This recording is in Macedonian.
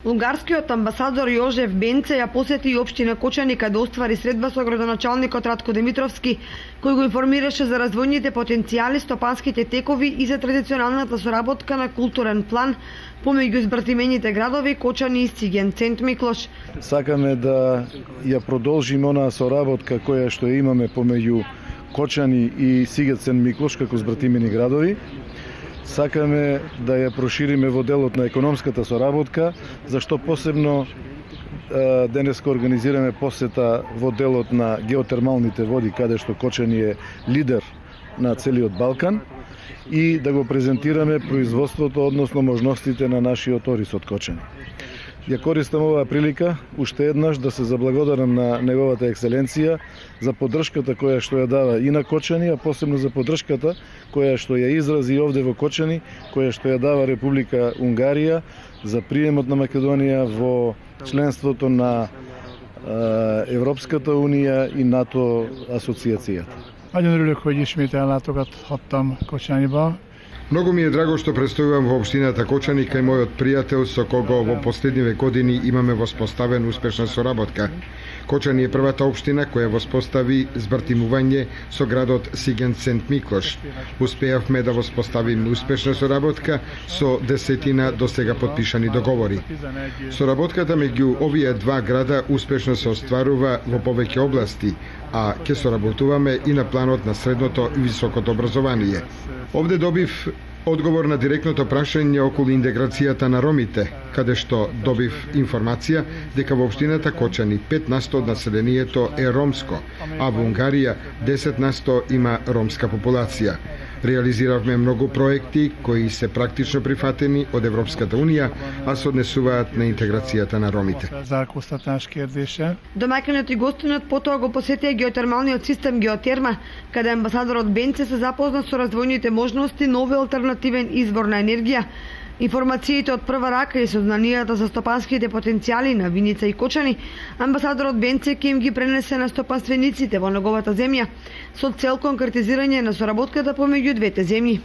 Унгарскиот амбасадор Јожеф Бенце ја посети и општина Кочани, каде оствари средба со градоначалникот Радко Димитровски, кој го информираше за развојните потенцијали, стопанските текови и за традиционалната соработка на културен план помеѓу избратимените градови Кочани и Сиген Сент Миклош. Сакаме да ја продолжиме онаа соработка која што ја имаме помеѓу Кочани и Сиген Сент Миклош како избратимени градови. Сакаме да ја прошириме во делот на економската соработка, зашто посебно денеска организираме посета во делот на геотермалните води, каде што Кочани е лидер на целиот Балкан, и да го презентираме производството, односно можностите на нашиот орис од Кочани. Ја користам оваа прилика уште еднаш да се заблагодарам на неговата екселенција за поддршката која што ја дава и на Кочани, а посебно за поддршката која што ја изрази овде во Кочани, која што ја дава Република Унгарија за приемот на Македонија во членството на Европската Унија и НАТО асоциацијата. Nagyon örülök, hogy ismét ellátogathattam Kocsányba. Многу ми е драго што престојувам во општината Кочани кај мојот пријател со кого во последниве години имаме воспоставен успешна соработка. Кочани е првата општина која воспостави збртимување со градот Сиген Сент Миклош. Успеавме да воспоставиме успешна соработка со десетина досега подпишани договори. Соработката меѓу овие два града успешно се остварува во повеќе области, а ќе соработуваме и на планот на средното и високото образование. Овде добив одговор на директното прашање околу интеграцијата на ромите, каде што добив информација дека во општината Кочани 5% од населението е ромско, а во Унгарија 10% има ромска популација. Реализиравме многу проекти кои се практично прифатени од Европската Унија, а се однесуваат на интеграцијата на ромите. Домаќинот и гостинот потоа го посетија геотермалниот систем Геотерма, каде амбасадорот Бенце се запозна со развојните можности на овој алтернативен извор на енергија. Информациите од прва рака и сознанијата за стопанските потенцијали на Виница и Кочани, амбасадорот Бенце ќе им ги пренесе на стопанствениците во неговата земја со цел конкретизирање на соработката помеѓу двете земји.